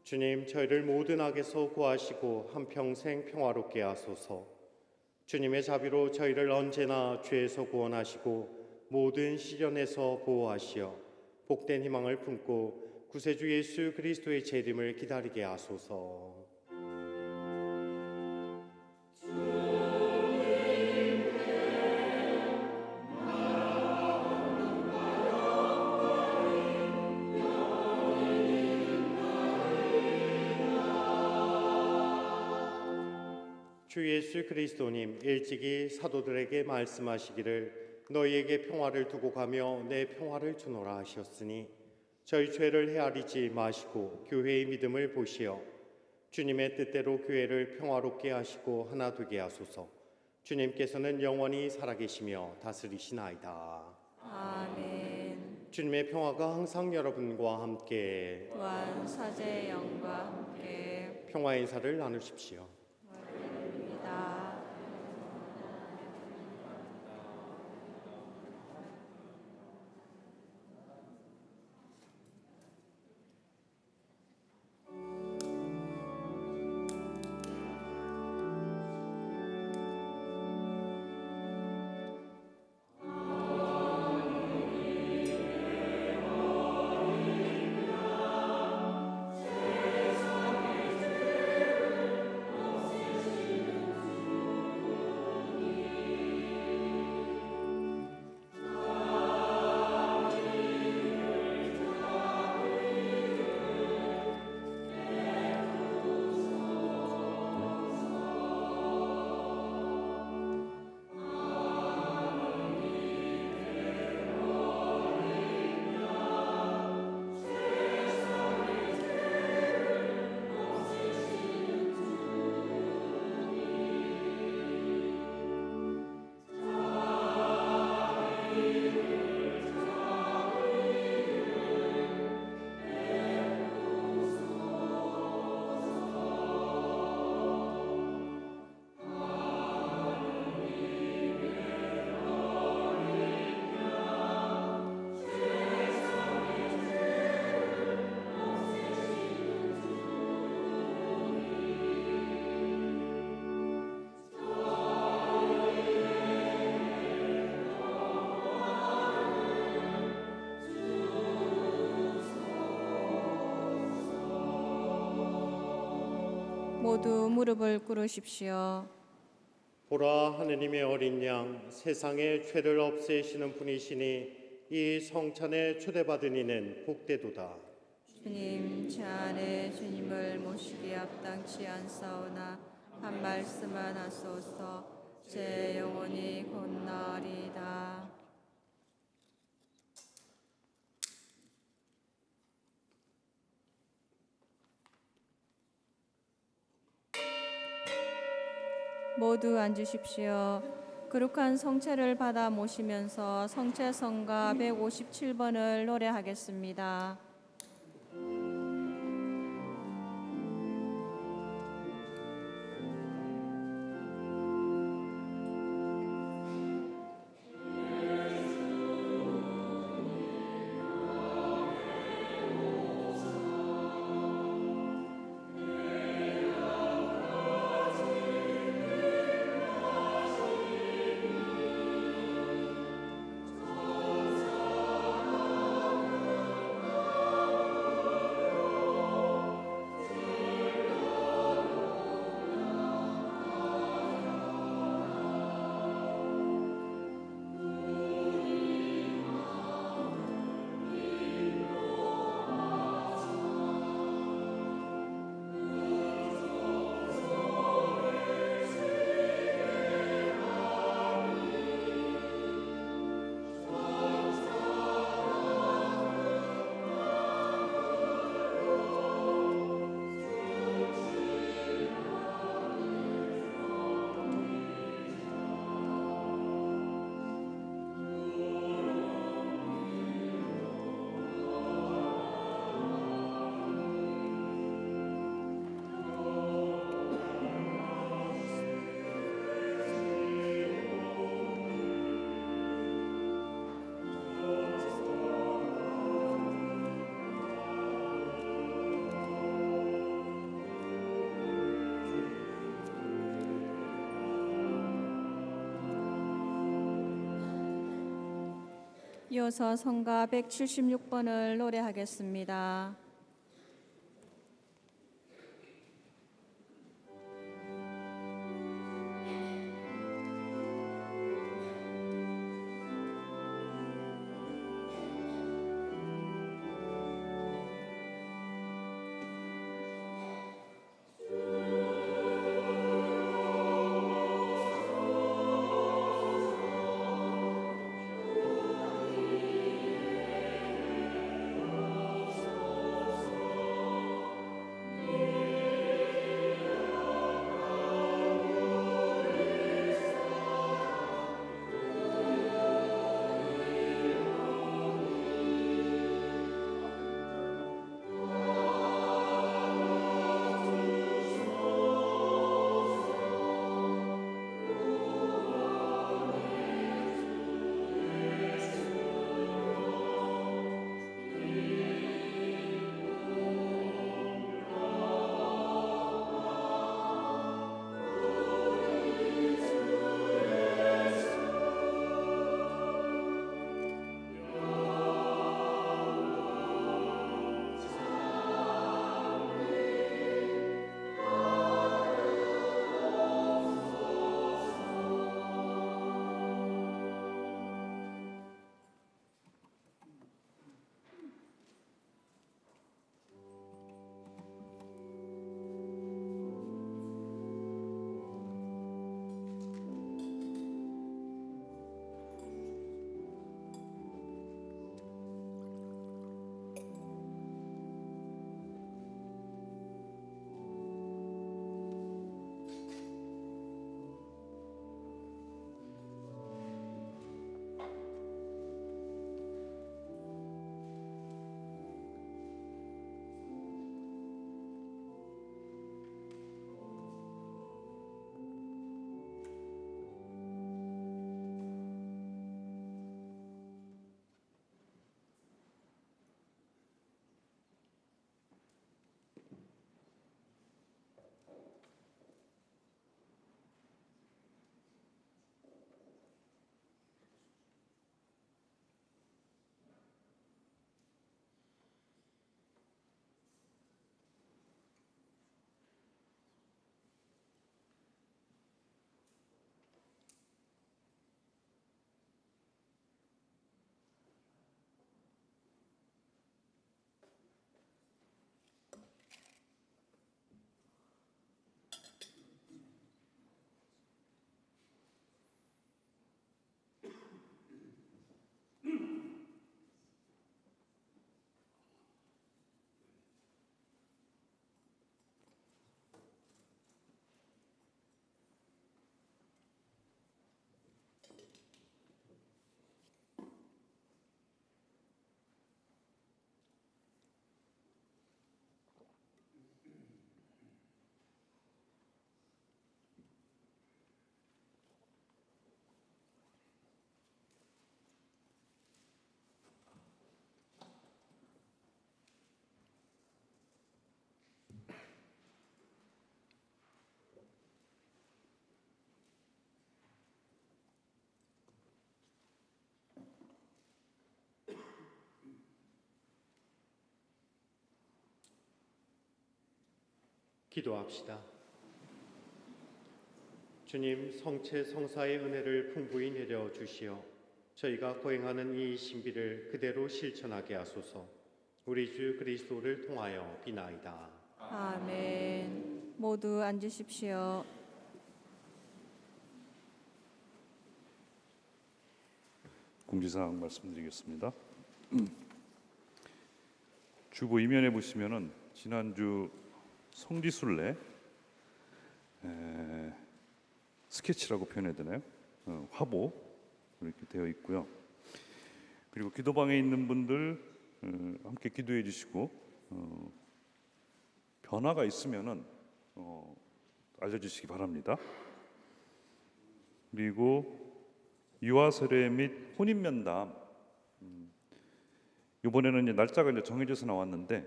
주님, 저희를 모든 악에서 구하시고 한평생 평화롭게 하소서. 주님의 자비로 저희를 언제나 죄에서 구원하시고 모든 시련에서 보호하시어 복된 희망을 품고 구세주 예수 그리스도의 재림을 기다리게 하소서. 주 예수 그리스도님, 일찍이 사도들에게 말씀하시기를 너희에게 평화를 두고 가며 내 평화를 주노라 하셨으니 저희 죄를 헤아리지 마시고 교회의 믿음을 보시어 주님의 뜻대로 교회를 평화롭게 하시고 하나 되게 하소서. 주님께서는 영원히 살아계시며 다스리시나이다. 아멘. 주님의 평화가 항상 여러분과 함께, 또한 사제의 영과 함께 평화의 인사를 나누십시오. 입니다. 모두 무릎을 꿇으십시오. 보라, 하느님의 어린 양, 세상의 죄를 없애시는 분이시니 이 성찬에 초대받은 이는 복되도다. 주님, 제 안에 주님을 모시기 합당치 않사오나 한 말씀만 하소서. 제 영혼이 곧 나으리이다. 모두 앉으십시오. 거룩한 성체를 받아 모시면서 성체성가 157번을 노래하겠습니다. 이어서 성가 176번을 노래하겠습니다. 기도합시다. 주님, 성체 성사의 은혜를 풍부히 내려 주시어 저희가 거행하는 이 신비를 그대로 실천하게 하소서. 우리 주 그리스도를 통하여 비나이다. 아멘. 모두 앉으십시오. 공지사항 말씀드리겠습니다. 주보 이면에 보시면은 지난주 성지순례 스케치라고 표현해야 되나요? 화보 이렇게 되어 있고요. 그리고 기도방에 있는 분들 함께 기도해 주시고 변화가 있으면은 알려주시기 바랍니다. 그리고 유아 세례 및 혼인 면담 이번에는 이제 날짜가 이제 정해져서 나왔는데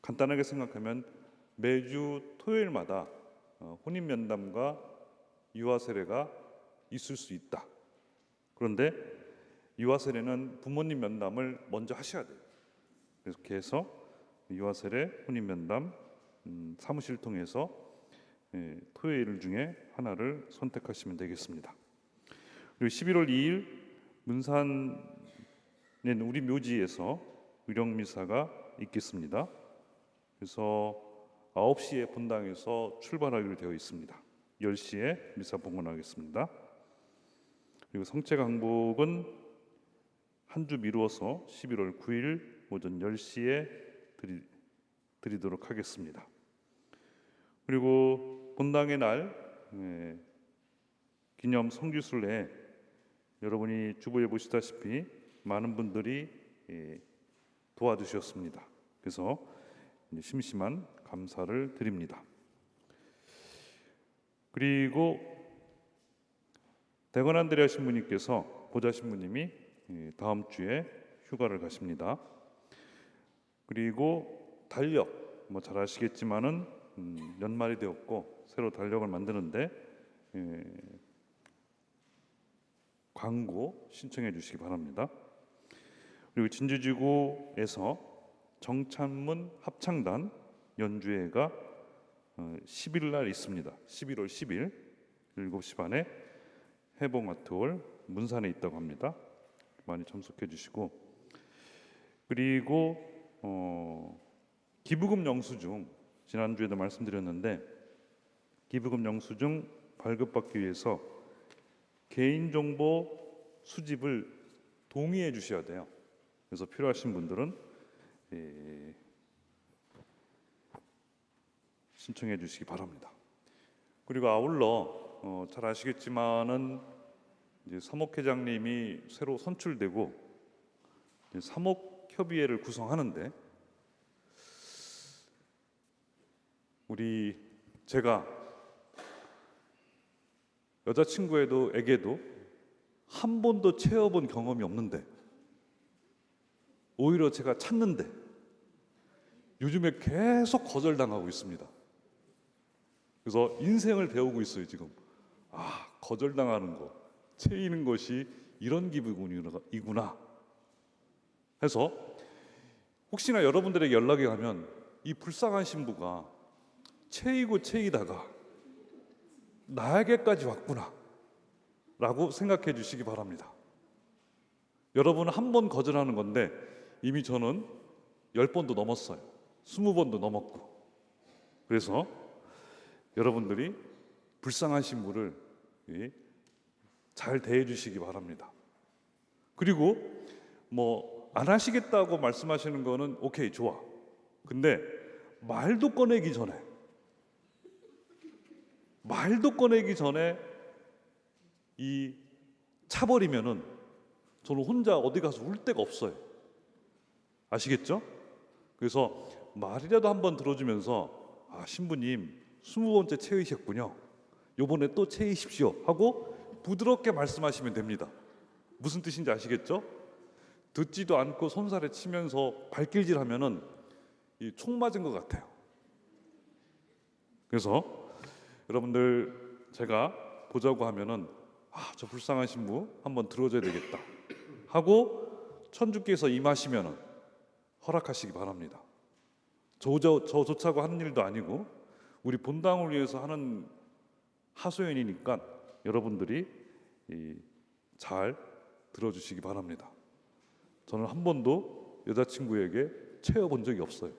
간단하게 생각하면 매주 토요일마다 혼인 면담과 유아 세례가 있을 수 있다. 그런데 유아 세례는 부모님 면담을 먼저 하셔야 돼요. 그렇게 해서 유아 세례, 혼인 면담 사무실 통해서 토요일 중에 하나를 선택하시면 되겠습니다. 그리고 11월 2일 문산에 우리 묘지에서 의령 미사가 있겠습니다. 그래서 9시에 본당에서 출발하기로 되어 있습니다. 10시에 미사 봉헌하겠습니다. 그리고 성체 강복은 한 주 미루어서 11월 9일 오전 10시에 드리도록 하겠습니다. 그리고 본당의 날 기념 성지순례에 여러분이 주보에 보시다시피 많은 분들이 도와주셨습니다. 그래서 심심한 감사를 드립니다. 그리고 대건 안드레아 신부님께서 보좌 신부님이 다음 주에 휴가를 가십니다. 그리고 달력 잘 아시겠지만은 연말이 되었고 새로 달력을 만드는데 광고 신청해 주시기 바랍니다. 그리고 진주지구에서 정찬문 합창단 연주회가 10일 날 있습니다. 11월 10일 7시 반에 해봉아트홀 문산에 있다고 합니다. 많이 참석해 주시고 그리고 기부금 영수증 지난주에도 말씀드렸는데 기부금 영수증 발급받기 위해서 개인정보 수집을 동의해 주셔야 돼요. 그래서 필요하신 분들은 신청해 주시기 바랍니다. 그리고 아울러 잘 아시겠지만은 이제 사목회장님이 새로 선출되고 사목협의회를 구성하는데 제가 여자친구에게도 한 번도 채워본 경험이 없는데 오히려 제가 찾는데 요즘에 계속 거절당하고 있습니다. 그래서 인생을 배우고 있어요 지금. 거절당하는 거, 채이는 것이 이런 기분이구나 해서 혹시나 여러분들에게 연락이 가면 이 불쌍한 신부가 채이다가 나에게까지 왔구나 라고 생각해 주시기 바랍니다. 여러분은 한 번 거절하는 건데 이미 저는 10번도 넘었어요. 20번도 넘었고. 그래서 여러분들이 불쌍한 신부를 잘 대해 주시기 바랍니다. 그리고 안 하시겠다고 말씀하시는 거는 오케이, 좋아. 근데 말도 꺼내기 전에 이 차버리면은 저는 혼자 어디 가서 울 데가 없어요. 아시겠죠? 그래서 말이라도 한번 들어주면서 신부님 20번째 채이셨군요. 요번에 또 채이십시오 하고 부드럽게 말씀하시면 됩니다. 무슨 뜻인지 아시겠죠? 듣지도 않고 손살에 치면서 발길질하면은 총 맞은 것 같아요. 그래서 여러분들 제가 보자고 하면은 저 불쌍한 신부 한번 들어줘야 되겠다 하고 천주께서 임하시면은 허락하시기 바랍니다. 저조차고 하는 일도 아니고 우리 본당을 위해서 하는 하소연이니까 여러분들이 잘 들어주시기 바랍니다. 저는 한 번도 여자친구에게 채워본 적이 없어요.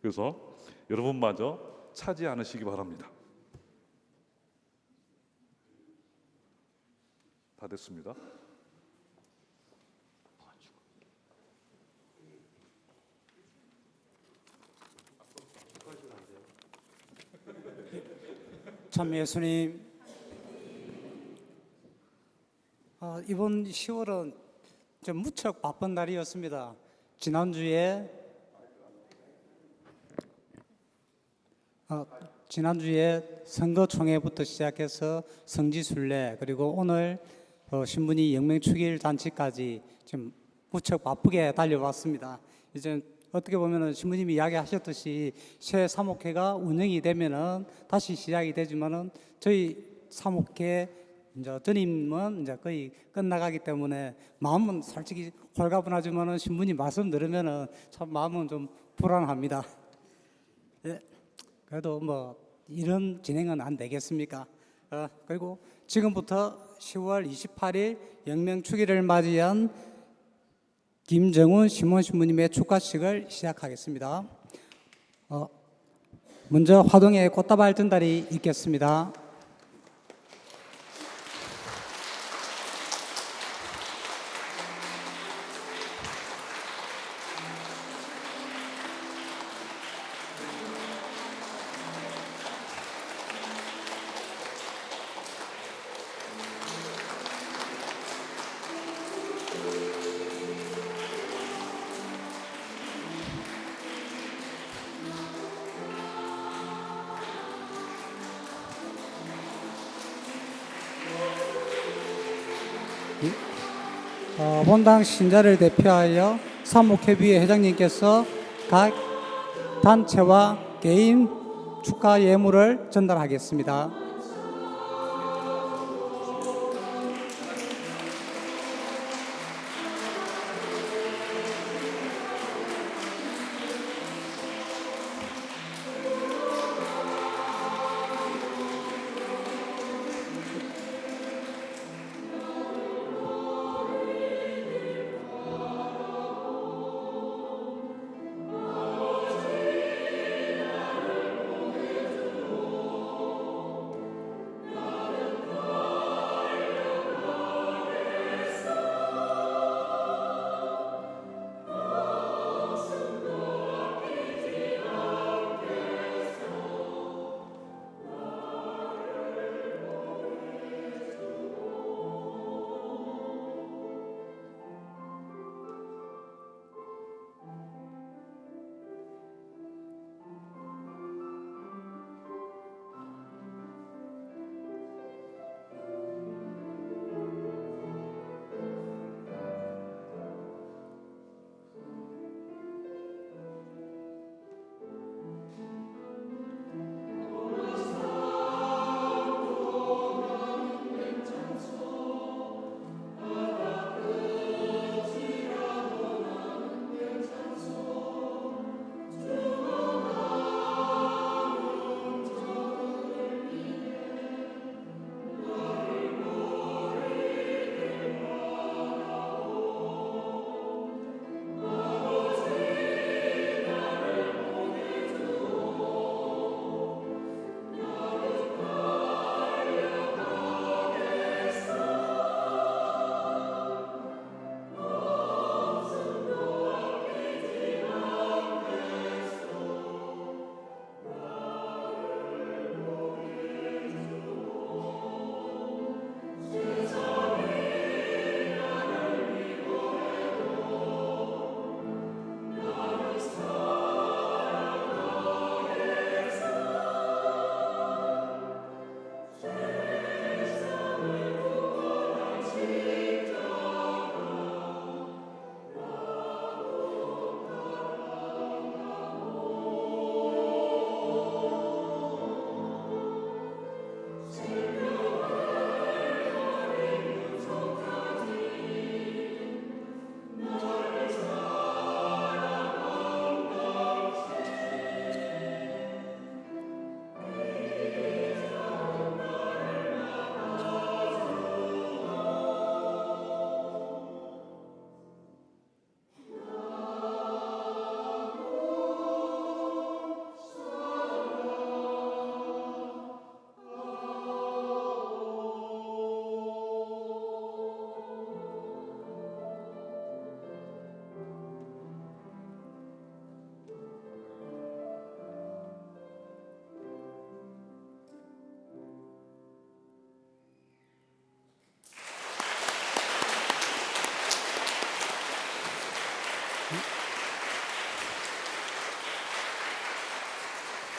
그래서 여러분마저 차지 않으시기 바랍니다. 다 됐습니다. 참 예수님, 이번 10월은 좀 무척 바쁜 날이었습니다. 지난주에 선거총회부터 시작해서 성지순례, 그리고 오늘 신분이 영맹축일 잔치까지 지금 무척 바쁘게 달려왔습니다. 이제 어떻게 보면은 신부님이 이야기하셨듯이 새 사목회가 운영이 되면은 다시 시작이 되지만은 저희 사목회 이제 전임은 이제 거의 끝나가기 때문에 마음은 솔직히 홀가분하지만은 신부님 말씀 들으면은 참 마음은 좀 불안합니다. 예, 그래도 뭐 이런 진행은 안 되겠습니까? 그리고 지금부터 10월 28일 영명축일을 맞이한 김정훈 시몬 신부님의 축가식을 시작하겠습니다. 먼저 화동의 꽃다발 전달이 있겠습니다. 본당 신자를 대표하여 사목회비회 회장님께서 각 단체와 개인 축가 예물을 전달하겠습니다.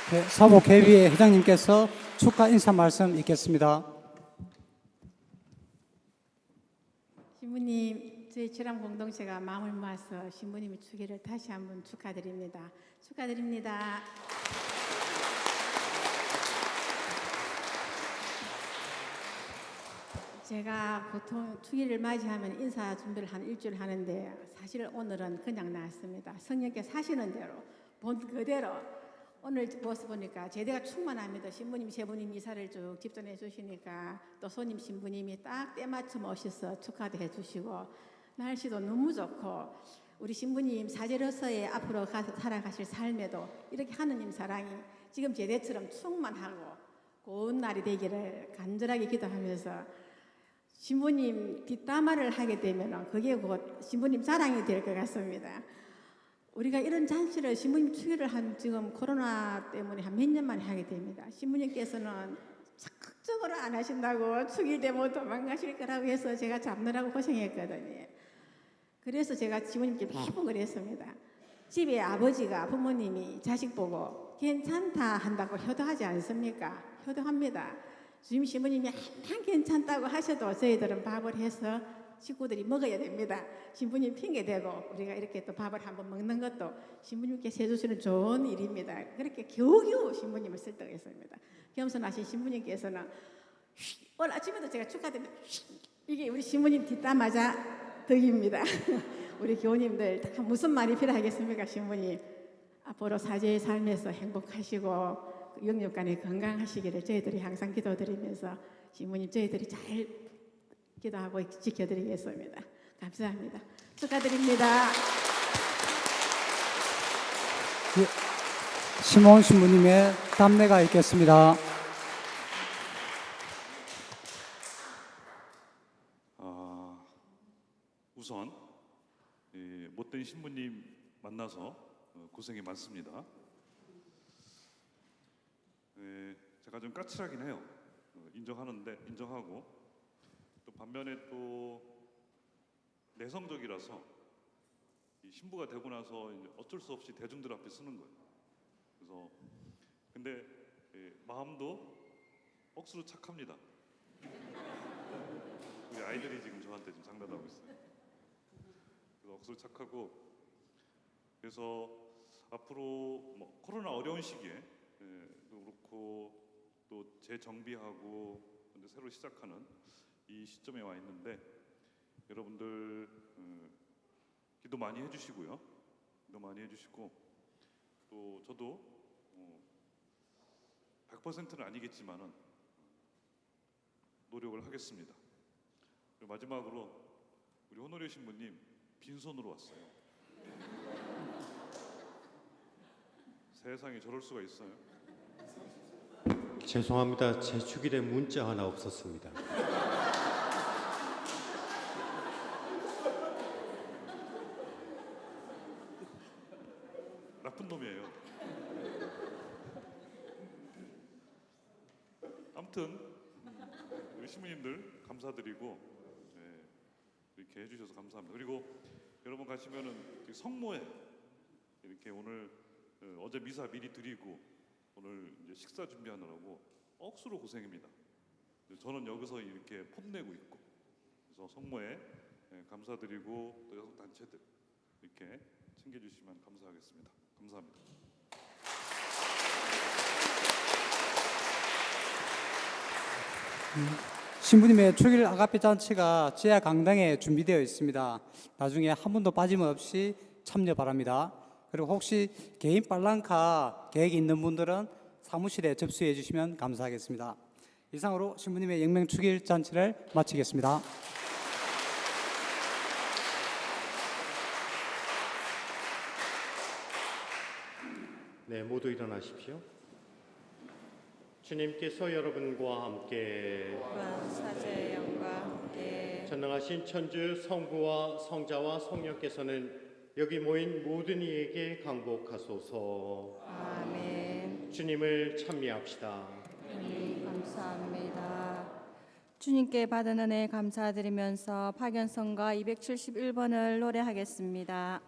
사목회의회 회장님께서 축하 인사 말씀 있겠습니다. 신부님, 저희 철암 공동체가 마음을 모아서 신부님의 추기를 다시 한번 축하드립니다. 축하드립니다. 제가 보통 추기를 맞이하면 인사 준비를 한 일주일 하는데 사실 오늘은 그냥 나왔습니다. 성령께서 하시는 대로 본 그대로 오늘 모습 보니까 제대가 충만합니다. 신부님 세 분이 이사를 쭉 집전해 주시니까 또 손님 신부님이 딱 때맞춰 오셔서 축하도 해주시고 날씨도 너무 좋고 우리 신부님 사제로서의 앞으로 살아가실 삶에도 이렇게 하느님 사랑이 지금 제대처럼 충만하고 고운 날이 되기를 간절하게 기도하면서 신부님 뒷담화를 하게 되면 그게 곧 신부님 자랑이 될 것 같습니다. 우리가 이런 잔치를 신부님 추기를 한 지금 코로나 때문에 한 몇 년 만에 하게 됩니다. 신부님께서는 적극적으로 안 하신다고 추기 되면 도망가실 거라고 해서 제가 잡느라고 고생했거든요. 그래서 제가 신부님께 매번 그랬습니다. 집에 아버지가 부모님이 자식 보고 괜찮다 한다고 효도하지 않습니까? 효도합니다. 주임 신부님이 항상 괜찮다고 하셔도 저희들은 밥을 해서 식구들이 먹어야 됩니다. 신부님 핑계대고 우리가 이렇게 또 밥을 한번 먹는 것도 신부님께서 해주시는 좋은 일입니다. 그렇게 겨우겨우 신부님을 설득했습니다. 겸손하신 신부님께서는 오늘 아침에도 제가 축하드립니다. 이게 우리 신부님 뒷담화자 덕입니다. 우리 교우님들 다 무슨 말이 필요하겠습니까? 신부님 앞으로 사제의 삶에서 행복하시고 영육간에 건강하시기를 저희들이 항상 기도드리면서 신부님 저희들이 잘 기도하고 지켜드리겠습니다. 감사합니다. 축하드립니다. 심원 신부님의 답례가 있겠습니다. 우선 못된 신부님 만나서 고생이 많습니다. 제가 좀 까칠하긴 해요. 인정하고 또 반면에 또 내성적이라서 이 신부가 되고 나서 이제 어쩔 수 없이 대중들 앞에 쓰는 거예요. 그래서 근데 마음도 억수로 착합니다. 우리 아이들이 지금 저한테 지금 장난하고 있어요. 그래서 억수로 착하고 그래서 앞으로 뭐 코로나 어려운 시기에 또 그렇고 또 재정비하고 근데 새로 시작하는 이 시점에 와 있는데 여러분들 기도 많이 해주시고요. 기도 많이 해주시고 또 저도 100%는 아니겠지만은 노력을 하겠습니다. 그리고 마지막으로 우리 호노리오 신부님 빈손으로 왔어요. 세상에 저럴 수가 있어요. 죄송합니다. 제 축일에 문자 하나 없었습니다. 나쁜 놈이에요. 아무튼 우리 신부님들 감사드리고 이렇게 해주셔서 감사합니다. 그리고 여러분 가시면은 성모에 이렇게 오늘 어제 미사 미리 드리고 오늘 이제 식사 준비하느라고 억수로 고생입니다. 저는 여기서 이렇게 폼내고 있고 그래서 성모에 감사드리고 또 여성 단체들 이렇게 챙겨주시면 감사하겠습니다. 감사합니다. 신부님의 축일 아가페 잔치가 지하 강당에 준비되어 있습니다. 나중에 한 분도 빠짐없이 참여 바랍니다. 그리고 혹시 개인 빨랑카 계획이 있는 분들은 사무실에 접수해 주시면 감사하겠습니다. 이상으로 신부님의 영명 축일 잔치를 마치겠습니다. 네, 모두 일어나십시오. 주님께서 여러분과 함께 또한 사제의 영과 함께 전능하신 천주 성부와 성자와 성령께서는 여기 모인 모든 이에게 강복하소서. 아멘. 주님을 찬미합시다. 감사합니다. 주님께 받은 은혜 감사드리면서 파견성가 271번을 노래하겠습니다.